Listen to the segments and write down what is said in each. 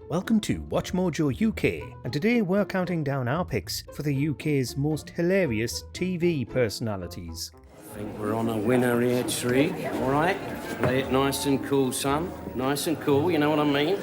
Welcome to WatchMojo UK, and today we're counting down our picks for the UK's most hilarious TV personalities. I think we're on a winner here, Tree. All right? Play it nice and cool, son. Nice and cool, you know what I mean?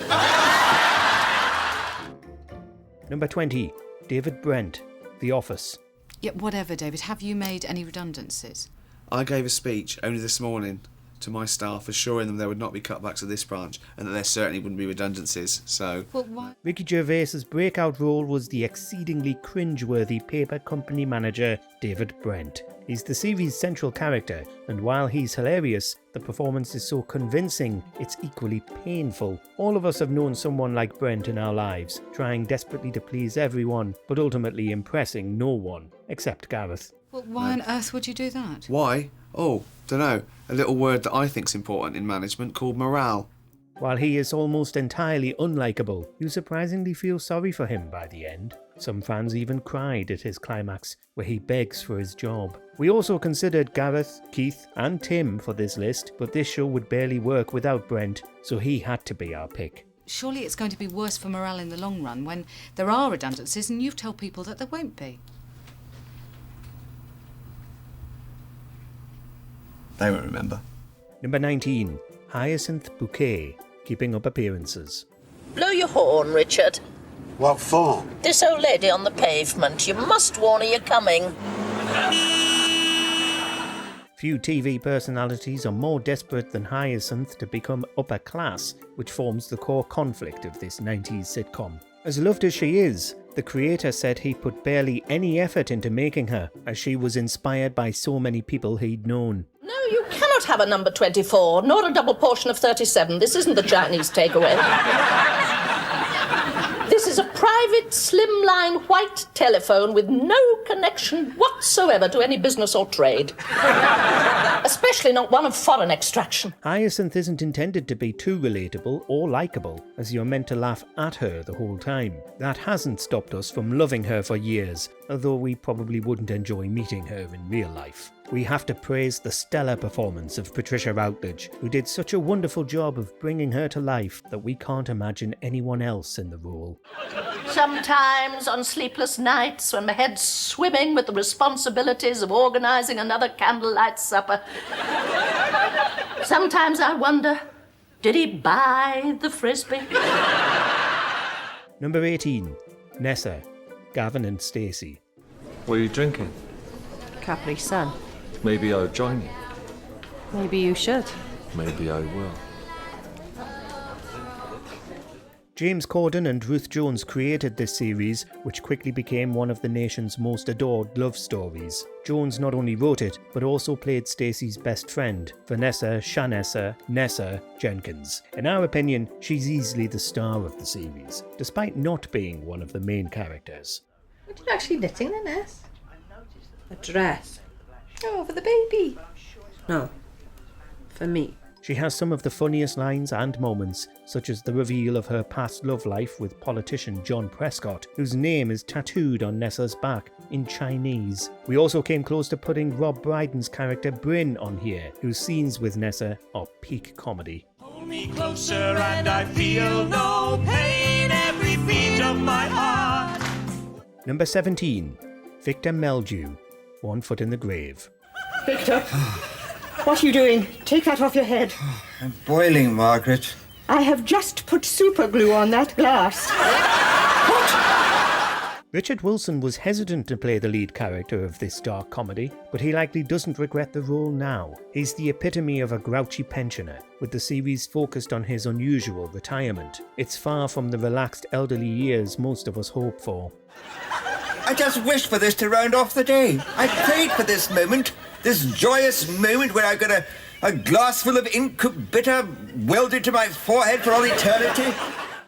Number 20, David Brent, The Office. Yeah, whatever, David. Have you made any redundancies? I gave a speech only this morning to my staff assuring them there would not be cutbacks at this branch and that there certainly wouldn't be redundancies, so... Well, why? Ricky Gervais's breakout role was the exceedingly cringe-worthy paper company manager David Brent. He's the series' central character, and while he's hilarious, the performance is so convincing, it's equally painful. All of us have known someone like Brent in our lives, trying desperately to please everyone, but ultimately impressing no one, except Gareth. Well, why on earth would you do that? Why? Oh, dunno. A little word that I think's important in management called morale. While he is almost entirely unlikable, you surprisingly feel sorry for him by the end. Some fans even cried at his climax, where he begs for his job. We also considered Gareth, Keith and Tim for this list, but this show would barely work without Brent, so he had to be our pick. Surely it's going to be worse for morale in the long run when there are redundancies and you've told people that there won't be. They won't remember. Number 19, Hyacinth Bouquet, Keeping Up Appearances. Blow your horn, Richard. What for? This old lady on the pavement. You must warn her you're coming. Few TV personalities are more desperate than Hyacinth to become upper class, which forms the core conflict of this 90s sitcom. As loved as she is, the creator said he put barely any effort into making her, as she was inspired by so many people he'd known. No, you cannot have a number 24, nor a double portion of 37. This isn't the Chinese takeaway. This is a private, slimline, white telephone with no connection whatsoever to any business or trade. Especially not one of foreign extraction. Hyacinth isn't intended to be too relatable or likeable, as you're meant to laugh at her the whole time. That hasn't stopped us from loving her for years, although we probably wouldn't enjoy meeting her in real life. We have to praise the stellar performance of Patricia Routledge, who did such a wonderful job of bringing her to life that we can't imagine anyone else in the role. Sometimes on sleepless nights when my head's swimming with the responsibilities of organising another candlelight supper, sometimes I wonder, did he buy the frisbee? Number 18, Nessa, Gavin and Stacey. What are you drinking? Capri Sun. Maybe I'll join you. Maybe you should. Maybe I will. James Corden and Ruth Jones created this series, which quickly became one of the nation's most adored love stories. Jones not only wrote it, but also played Stacey's best friend, Vanessa Shanessa Nessa Jenkins. In our opinion, she's easily the star of the series, despite not being one of the main characters. What are you actually knitting then, Ness? A dress. Oh, for the baby. No, for me. She has some of the funniest lines and moments, such as the reveal of her past love life with politician John Prescott, whose name is tattooed on Nessa's back in Chinese. We also came close to putting Rob Brydon's character Bryn on here, whose scenes with Nessa are peak comedy. Hold me closer and I feel no pain, every beat of my heart. Number 17, Victor Meldrew, One Foot in the Grave. Victor, what are you doing? Take that off your head. I'm boiling, Margaret. I have just put super glue on that glass. Richard Wilson was hesitant to play the lead character of this dark comedy, but he likely doesn't regret the role now. He's the epitome of a grouchy pensioner, with the series focused on his unusual retirement. It's far from the relaxed elderly years most of us hope for. I just wished for this to round off the day. I prayed for this moment, this joyous moment where I've got a glass full of ink bitter welded to my forehead for all eternity.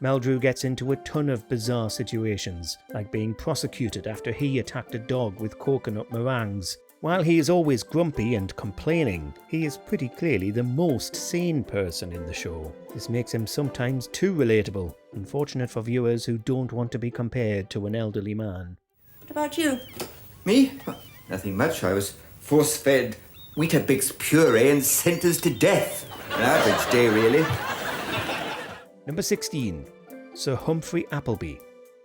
Meldrew gets into a ton of bizarre situations, like being prosecuted after he attacked a dog with coconut meringues. While he is always grumpy and complaining, he is pretty clearly the most sane person in the show. This makes him sometimes too relatable, unfortunate for viewers who don't want to be compared to an elderly man. What about you? Me? Nothing much. I was force-fed Weetabix puree and sentenced to death. An average day, really. Number 16. Sir Humphrey Appleby.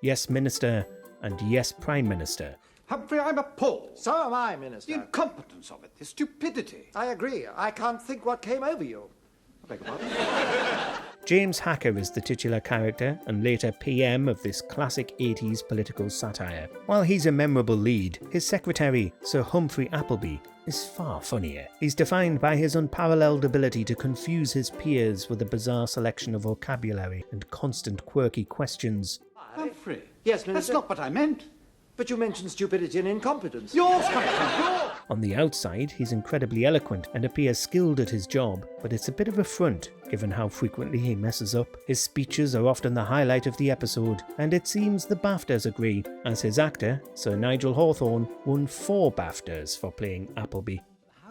Yes, Minister, and yes, Prime Minister. Humphrey, I'm appalled. So am I, Minister. The incompetence of it, the stupidity. I agree. I can't think what came over you. I beg your pardon? James Hacker is the titular character and later PM of this classic 80s political satire. While he's a memorable lead, his secretary, Sir Humphrey Appleby, is far funnier. He's defined by his unparalleled ability to confuse his peers with a bizarre selection of vocabulary and constant quirky questions. Humphrey. Yes, Minister. That's not what I meant. But you mentioned stupidity and incompetence. Yours, Humphrey, yours. On the outside, he's incredibly eloquent and appears skilled at his job, but it's a bit of a front, given how frequently he messes up. His speeches are often the highlight of the episode, and it seems the BAFTAs agree, as his actor, Sir Nigel Hawthorne, won 4 BAFTAs for playing Appleby.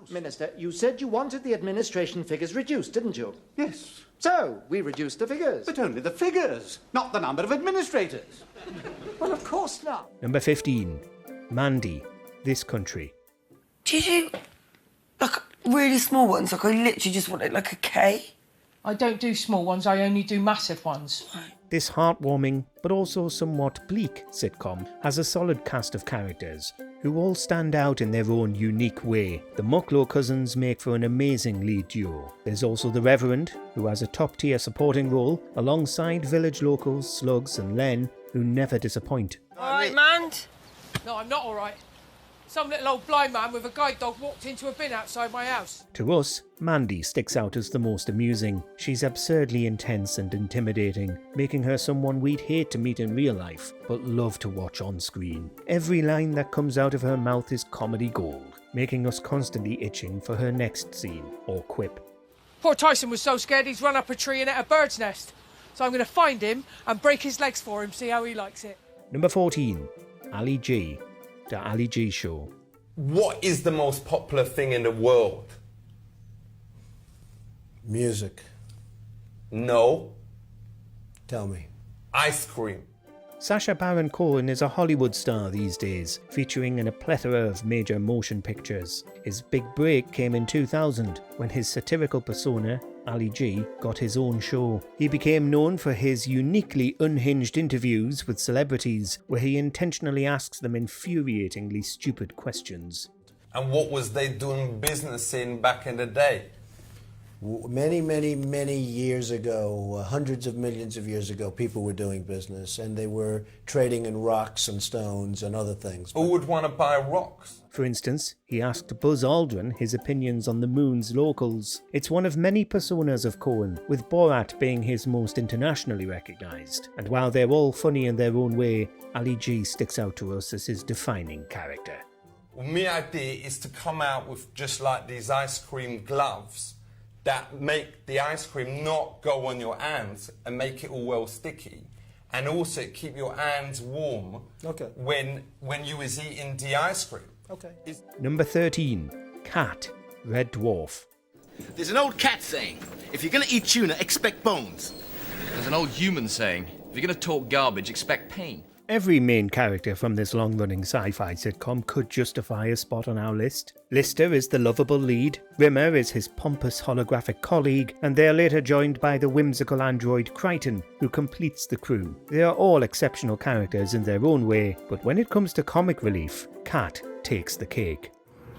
Minister, you said you wanted the administration figures reduced, didn't you? Yes. So, we reduced the figures. But only the figures, not the number of administrators. Well, of course not. Number 15. Mandy, This Country. Do you do, like, really small ones? Like, I literally just want it like a K? I don't do small ones, I only do massive ones. This heartwarming, but also somewhat bleak sitcom has a solid cast of characters who all stand out in their own unique way. The Mucklow cousins make for an amazing lead duo. There's also the Reverend, who has a top-tier supporting role, alongside village locals Slugs and Len, who never disappoint. Alright, man? No, I'm not alright. Some little old blind man with a guide dog walked into a bin outside my house. To us, Mandy sticks out as the most amusing. She's absurdly intense and intimidating, making her someone we'd hate to meet in real life, but love to watch on screen. Every line that comes out of her mouth is comedy gold, making us constantly itching for her next scene or quip. Poor Tyson was so scared he's run up a tree and ate a bird's nest. So I'm going to find him and break his legs for him, see how he likes it. Number 14. Ali G. The Ali G Show. What is the most popular thing in the world? Music. No. Tell me. Ice cream. Sacha Baron Cohen is a Hollywood star these days, featuring in a plethora of major motion pictures. His big break came in 2000, when his satirical persona, Ali G, got his own show. He became known for his uniquely unhinged interviews with celebrities, where he intentionally asks them infuriatingly stupid questions. And what was they doing business in back in the day? Many, many, many years ago, hundreds of millions of years ago, people were doing business, and they were trading in rocks and stones and other things. Who would want to buy rocks? For instance, he asked Buzz Aldrin his opinions on the moon's locals. It's one of many personas of Cohen, with Borat being his most internationally recognised. And while they're all funny in their own way, Ali G sticks out to us as his defining character. Well, my idea is to come out with just like these ice cream gloves that make the ice cream not go on your hands and make it all well sticky, and also keep your hands warm when you was eating the ice cream. Okay. Number 13. Cat, Red Dwarf. There's an old cat saying, if you're gonna eat tuna, expect bones. There's an old human saying, if you're gonna talk garbage, expect pain. Every main character from this long-running sci-fi sitcom could justify a spot on our list. Lister is the lovable lead, Rimmer is his pompous holographic colleague, and they are later joined by the whimsical android Crichton, who completes the crew. They are all exceptional characters in their own way, but when it comes to comic relief, Cat takes the cake.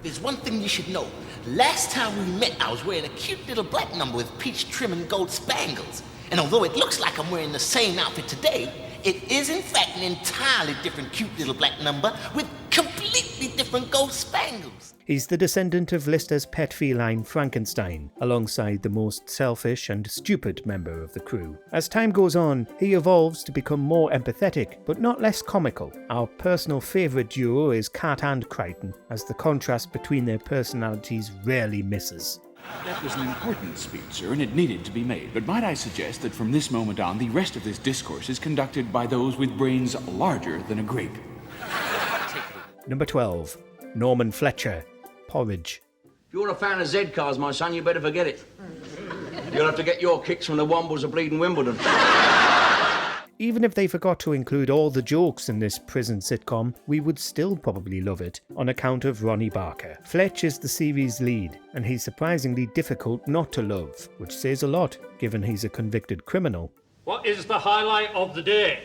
There's one thing you should know. Last time we met, I was wearing a cute little black number with peach trim and gold spangles. And although it looks like I'm wearing the same outfit today, it is in fact an entirely different cute little black number with completely different gold spangles. He's the descendant of Lister's pet feline Frankenstein, alongside the most selfish and stupid member of the crew. As time goes on, he evolves to become more empathetic, but not less comical. Our personal favourite duo is Cat and Crichton, as the contrast between their personalities rarely misses. That was an important speech, sir, and it needed to be made. But might I suggest that from this moment on, the rest of this discourse is conducted by those with brains larger than a grape. Number 12. Norman Fletcher, Porridge. If you're a fan of Z cars, my son, you better forget it. You'll have to get your kicks from the Wombles of bleeding Wimbledon. Even if they forgot to include all the jokes in this prison sitcom, we would still probably love it, on account of Ronnie Barker. Fletch is the series' lead, and he's surprisingly difficult not to love, which says a lot, given he's a convicted criminal. What is the highlight of the day?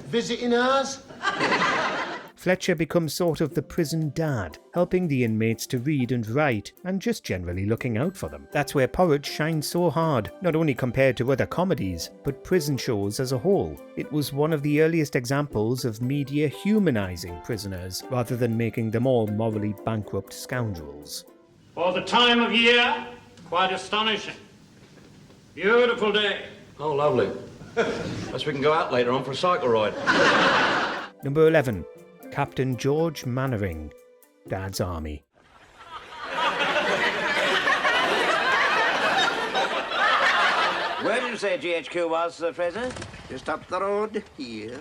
Visiting ours? Fletcher becomes sort of the prison dad, helping the inmates to read and write, and just generally looking out for them. That's where Porridge shines so hard, not only compared to other comedies, but prison shows as a whole. It was one of the earliest examples of media humanising prisoners, rather than making them all morally bankrupt scoundrels. For the time of year, quite astonishing. Beautiful day. Oh, lovely. Guess we can go out later on for a cycle ride. Number 11. Captain George Mannering, Dad's Army. Where did you say GHQ was, Fraser? Just up the road here.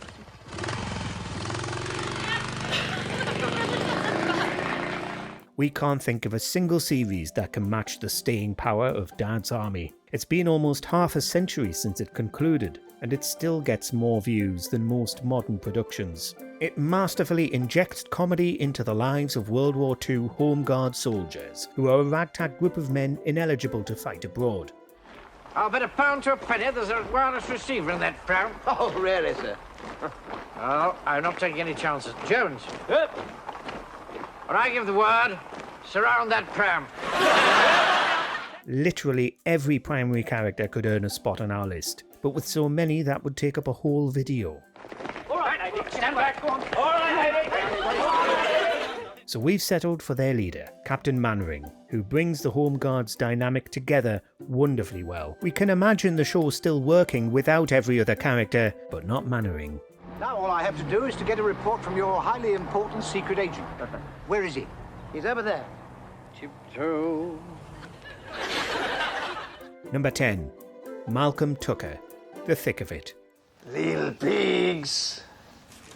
We can't think of a single series that can match the staying power of Dad's Army. It's been almost half a century since it concluded, and it still gets more views than most modern productions. It masterfully injects comedy into the lives of World War II Home Guard soldiers, who are a ragtag group of men ineligible to fight abroad. I'll bet £1 to a penny there's a wireless receiver in that pram. Oh, really, sir? Oh, I'm not taking any chances. Jones. Up. When I give the word, surround that pram. Literally every primary character could earn a spot on our list, but with so many that would take up a whole video. All right, lady. Stand back. Go on. All right, lady. So we've settled for their leader, Captain Mannering, who brings the Home Guards dynamic together wonderfully well. We can imagine the show still working without every other character, but not Mannering. Now all I have to do is to get a report from your highly important secret agent. Where is he? He's over there. Tiptoe. Number 10. Malcolm Tucker, The Thick of It. Little pigs,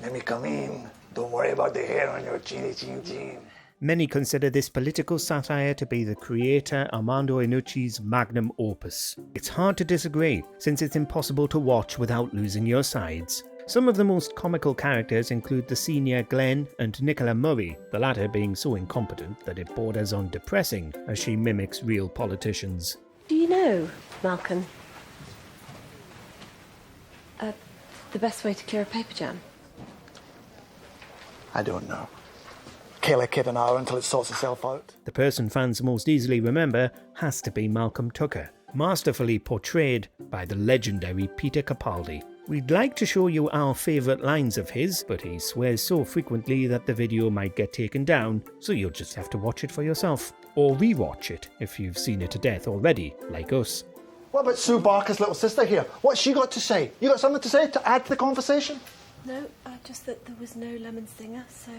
let me come in. Don't worry about the hair on your chinny chin chin. Many consider this political satire to be the creator Armando Iannucci's magnum opus. It's hard to disagree, since it's impossible to watch without losing your sides. Some of the most comical characters include the senior Glenn and Nicola Murray, the latter being so incompetent that it borders on depressing as she mimics real politicians. Do you know, Malcolm, the best way to cure a paper jam? I don't know. Kill a kid an hour until it sorts itself out. The person fans most easily remember has to be Malcolm Tucker, masterfully portrayed by the legendary Peter Capaldi. We'd like to show you our favourite lines of his, but he swears so frequently that the video might get taken down, so you'll just have to watch it for yourself. Or re-watch it if you've seen it to death already, like us. What about Sue Barker's little sister here? What's she got to say? You got something to say to add to the conversation? No, just that there was no lemon stinger, so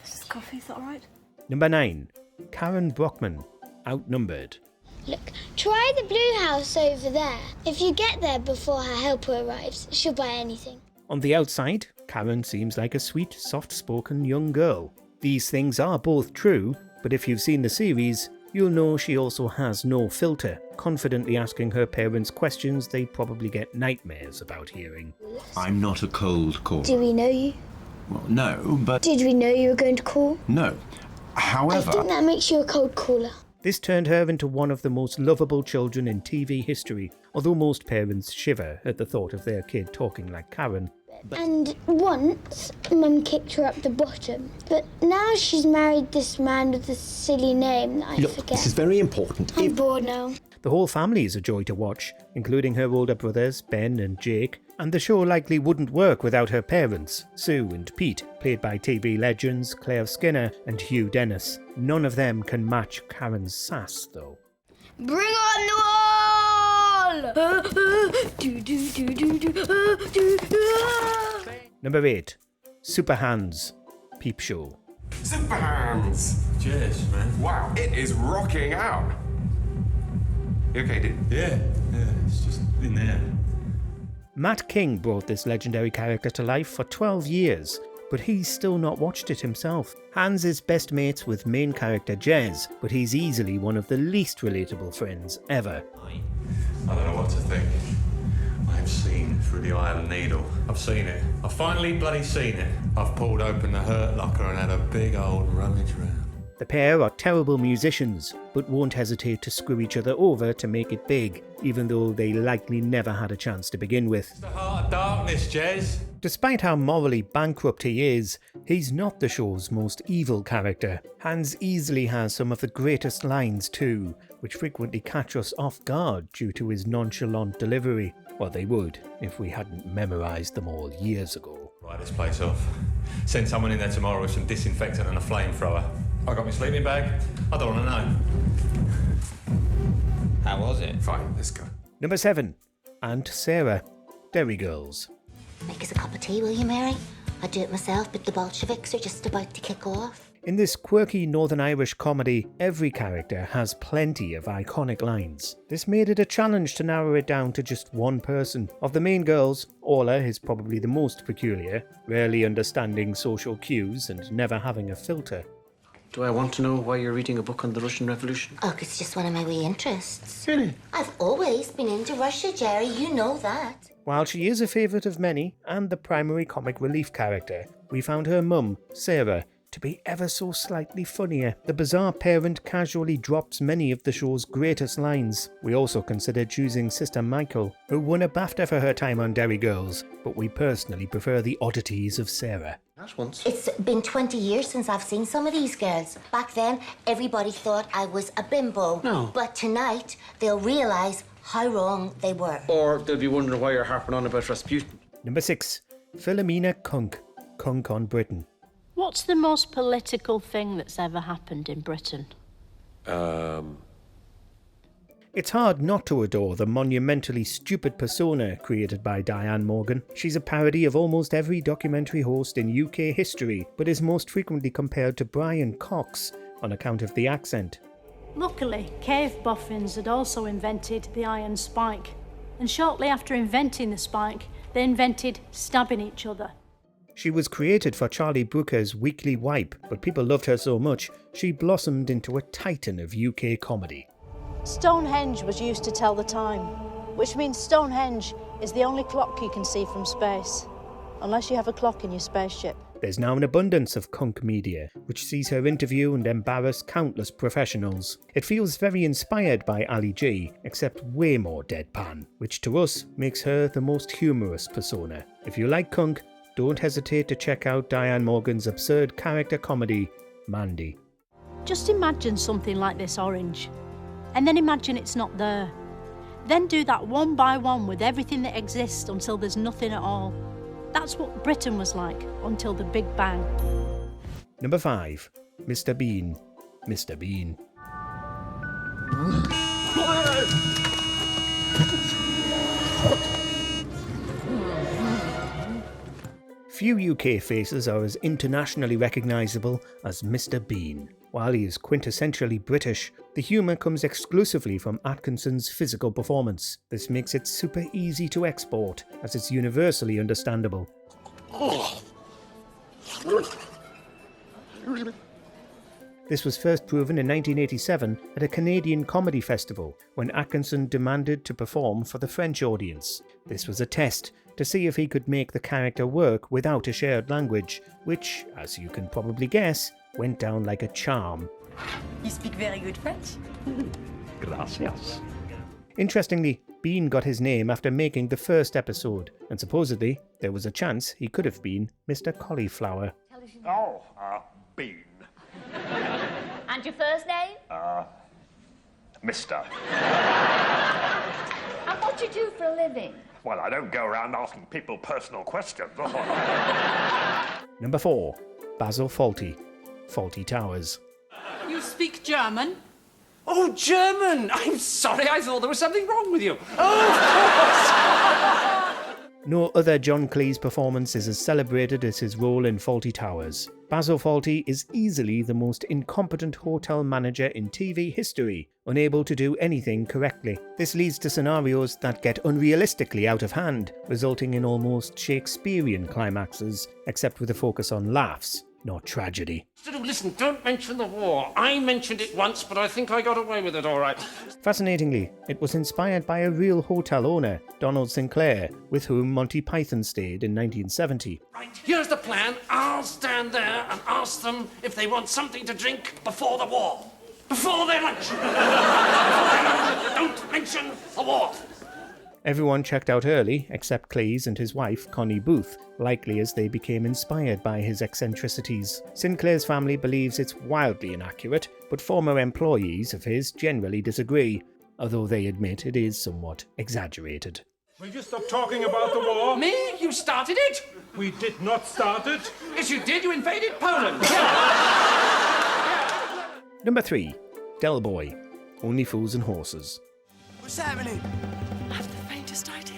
it's just coffee, is that all right? Number 9. Karen Brockman, Outnumbered. Look, try the blue house over there. If you get there before her helper arrives, she'll buy anything. On the outside, Karen seems like a sweet, soft-spoken young girl. These things are both true, but if you've seen the series, you'll know she also has no filter, confidently asking her parents questions they probably get nightmares about hearing. I'm not a cold caller. Do we know you? Well, no, but... Did we know you were going to call? No. However... I think that makes you a cold caller. This turned her into one of the most lovable children in TV history, although most parents shiver at the thought of their kid talking like Karen. And once, Mum kicked her up the bottom. But now she's married this man with a silly name that I forget. This is very important. I'm bored now. The whole family is a joy to watch, including her older brothers, Ben and Jake, and the show likely wouldn't work without her parents, Sue and Pete, played by TV legends Claire Skinner and Hugh Dennis. None of them can match Karen's sass, though. Bring on the wall! Number 8. Super Hands, Peep Show. Super Hands! Cheers, man. Wow, it is rocking out. You okay, dude? Yeah, it's just in there. Matt King brought this legendary character to life for 12 years, but he's still not watched it himself. Hans is best mates with main character Jez, but he's easily one of the least relatable friends ever. I don't know what to think. I've seen through the eye of the needle. I've seen it. I've finally bloody seen it. I've pulled open the hurt locker and had a big old rummage round. The pair are terrible musicians, but won't hesitate to screw each other over to make it big, even though they likely never had a chance to begin with. The heart of darkness, Jez. Despite how morally bankrupt he is, he's not the show's most evil character. Hans easily has some of the greatest lines too, which frequently catch us off guard due to his nonchalant delivery. Well, they would, if we hadn't memorised them all years ago. Right this place off. Send someone in there tomorrow with some disinfectant and a flamethrower. I got my sleeping bag. I don't want to know. How was it? Fine, let's go. Number 7. Aunt Sarah, Derry Girls. Make us a cup of tea, will you, Mary? I'd do it myself, but the Bolsheviks are just about to kick off. In this quirky Northern Irish comedy, every character has plenty of iconic lines. This made it a challenge to narrow it down to just one person. Of the main girls, Orla is probably the most peculiar, rarely understanding social cues and never having a filter. Do I want to know why you're reading a book on the Russian Revolution? Oh, it's just one of my wee interests. Really? I've always been into Russia, Jerry, you know that. While she is a favourite of many, and the primary comic relief character, we found her mum, Sarah, to be ever so slightly funnier. The bizarre parent casually drops many of the show's greatest lines. We also considered choosing Sister Michael, who won a BAFTA for her time on Derry Girls, but we personally prefer the oddities of Sarah. It's been 20 years since I've seen some of these girls. Back then, everybody thought I was a bimbo. No. But tonight, they'll realise how wrong they were. Or they'll be wondering why you're harping on about Rasputin. Number 6. Philomena Cunk, Cunk on Britain. What's the most political thing that's ever happened in Britain? It's hard not to adore the monumentally stupid persona created by Diane Morgan. She's a parody of almost every documentary host in UK history, but is most frequently compared to Brian Cox on account of the accent. Luckily, cave boffins had also invented the iron spike, and shortly after inventing the spike, they invented stabbing each other. She was created for Charlie Brooker's Weekly Wipe, but people loved her so much, she blossomed into a titan of UK comedy. Stonehenge was used to tell the time, which means Stonehenge is the only clock you can see from space, unless you have a clock in your spaceship. There's now an abundance of Cunk media, which sees her interview and embarrass countless professionals. It feels very inspired by Ali G, except way more deadpan, which to us makes her the most humorous persona. If you like Cunk, don't hesitate to check out Diane Morgan's absurd character comedy, Mandy. Just imagine something like this orange, and then imagine it's not there. Then do that one by one with everything that exists until there's nothing at all. That's what Britain was like until the Big Bang. Number 5. Mr. Bean, Mr. Bean. Few UK faces are as internationally recognisable as Mr. Bean. While he is quintessentially British, the humour comes exclusively from Atkinson's physical performance. This makes it super easy to export, as it's universally understandable. This was first proven in 1987 at a Canadian comedy festival, when Atkinson demanded to perform for the French audience. This was a test to see if he could make the character work without a shared language, which, as you can probably guess, went down like a charm. You speak very good French. Gracias. Interestingly, Bean got his name after making the first episode, and supposedly there was a chance he could have been Mr. Cauliflower. Oh, Bean. And your first name? Mister. And what do you do for a living? Well, I don't go around asking people personal questions. Number 4. Basil Fawlty, Fawlty Towers. You speak German? Oh, German! I'm sorry, I thought there was something wrong with you. No other John Cleese performance is as celebrated as his role in Fawlty Towers. Basil Fawlty is easily the most incompetent hotel manager in TV history, unable to do anything correctly. This leads to scenarios that get unrealistically out of hand, resulting in almost Shakespearean climaxes, except with a focus on laughs. not tragedy. Listen, don't mention the war. I mentioned it once, but I think I got away with it all right. Fascinatingly, it was inspired by a real hotel owner, Donald Sinclair, with whom Monty Python stayed in 1970. Right, here's the plan. I'll stand there and ask them if they want something to drink before the war. Before their lunch. Don't mention the war. Everyone checked out early, except Cleese and his wife, Connie Booth, likely as they became inspired by his eccentricities. Sinclair's family believes it's wildly inaccurate, but former employees of his generally disagree, although they admit it is somewhat exaggerated. Will you stop talking about the war? Me? You started it? We did not start it. Yes, you did. You invaded Poland. Number 3. Del Boy. Only Fools and Horses. What's happening? I have the faintest idea.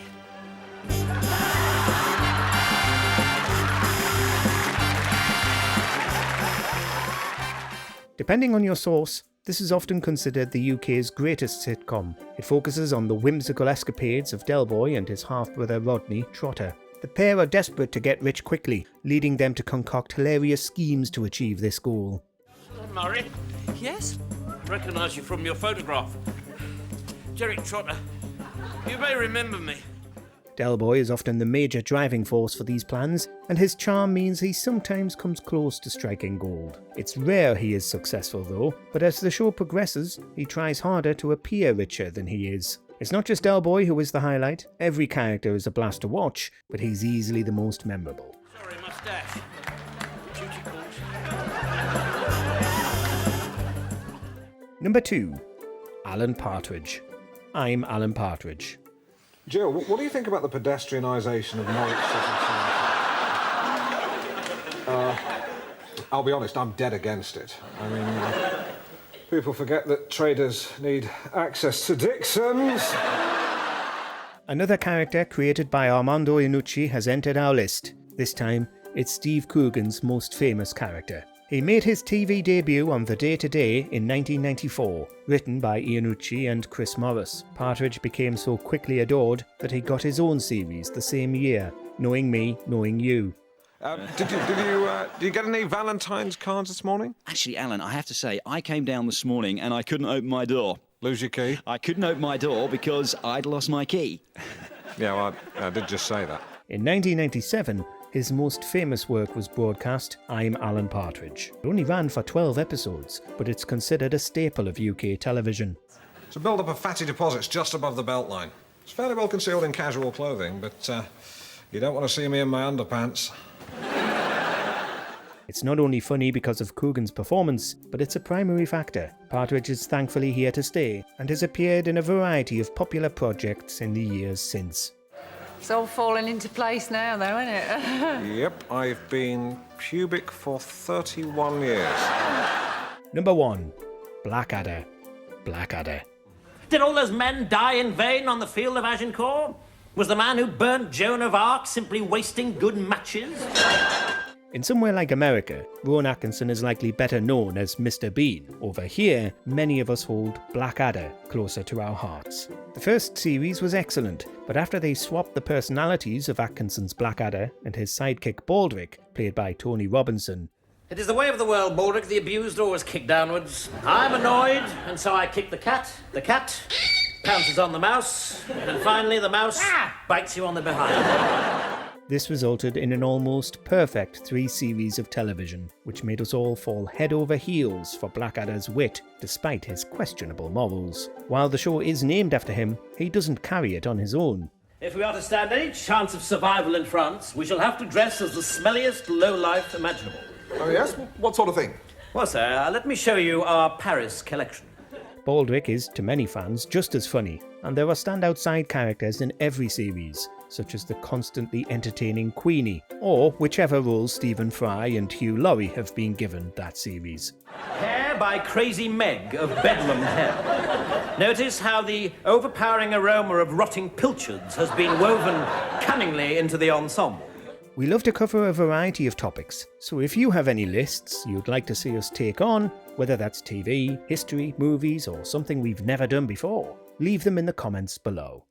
Depending on your source, this is often considered the UK's greatest sitcom. It focuses on the whimsical escapades of Del Boy and his half-brother Rodney Trotter. The pair are desperate to get rich quickly, leading them to concoct hilarious schemes to achieve this goal. Murray? Yes? Recognise you from your photograph. Jerry Trotter. You may remember me. Del Boy is often the major driving force for these plans, and his charm means he sometimes comes close to striking gold. It's rare he is successful though, but as the show progresses, he tries harder to appear richer than he is. It's not just Del Boy who is the highlight. Every character is a blast to watch, but he's easily the most memorable. Sorry, moustache. Duty calls. Number 2. Alan Partridge. I'm Alan Partridge. Jill, what do you think about the pedestrianisation of Norwich City Centre? I'll be honest, I'm dead against it. I mean, people forget that traders need access to Dixon's. Another character created by Armando Iannucci has entered our list. This time, it's Steve Coogan's most famous character. He made his TV debut on The Day Today in 1994, written by Iannucci and Chris Morris. Partridge became so quickly adored that he got his own series the same year, Knowing Me, Knowing You. Did you get any Valentine's cards this morning? Actually, Alan, I have to say, I came down this morning and I couldn't open my door. Lose your key? I couldn't open my door because I'd lost my key. Yeah, well, I did just say that. In 1997, his most famous work was broadcast, I'm Alan Partridge. It only ran for 12 episodes, but it's considered a staple of UK television. It's a build-up of fatty deposits just above the beltline. It's fairly well concealed in casual clothing, but you don't want to see me in my underpants. It's not only funny because of Coogan's performance, but it's a primary factor. Partridge is thankfully here to stay, and has appeared in a variety of popular projects in the years since. It's all falling into place now, though, isn't it? Yep, I've been pubic for 31 years. Number 1. Blackadder. Blackadder. Did all those men die in vain on the field of Agincourt? Was the man who burnt Joan of Arc simply wasting good matches? In somewhere like America, Rowan Atkinson is likely better known as Mr. Bean. Over here, many of us hold Blackadder closer to our hearts. The first series was excellent, but after they swapped the personalities of Atkinson's Blackadder and his sidekick Baldric, played by Tony Robinson, It is the way of the world, Baldric. The abused always kick downwards. I'm annoyed, and so I kick the cat. The cat pounces on the mouse, and finally the mouse bites you on the behind. this resulted in an almost perfect 3 series of television, which made us all fall head over heels for Blackadder's wit, despite his questionable morals. While the show is named after him, he doesn't carry it on his own. If we are to stand any chance of survival in France, we shall have to dress as the smelliest lowlife imaginable. Oh, yes? What sort of thing? Well, sir, let me show you our Paris collection. Baldric is, to many fans, just as funny, and there are standout side characters in every series, such as the constantly entertaining Queenie, or whichever roles Stephen Fry and Hugh Laurie have been given that series. Hair by Crazy Meg of Bedlam Hair. Notice how the overpowering aroma of rotting pilchards has been woven cunningly into the ensemble. We love to cover a variety of topics, so if you have any lists you'd like to see us take on, whether that's TV, history, movies, or something we've never done before, leave them in the comments below.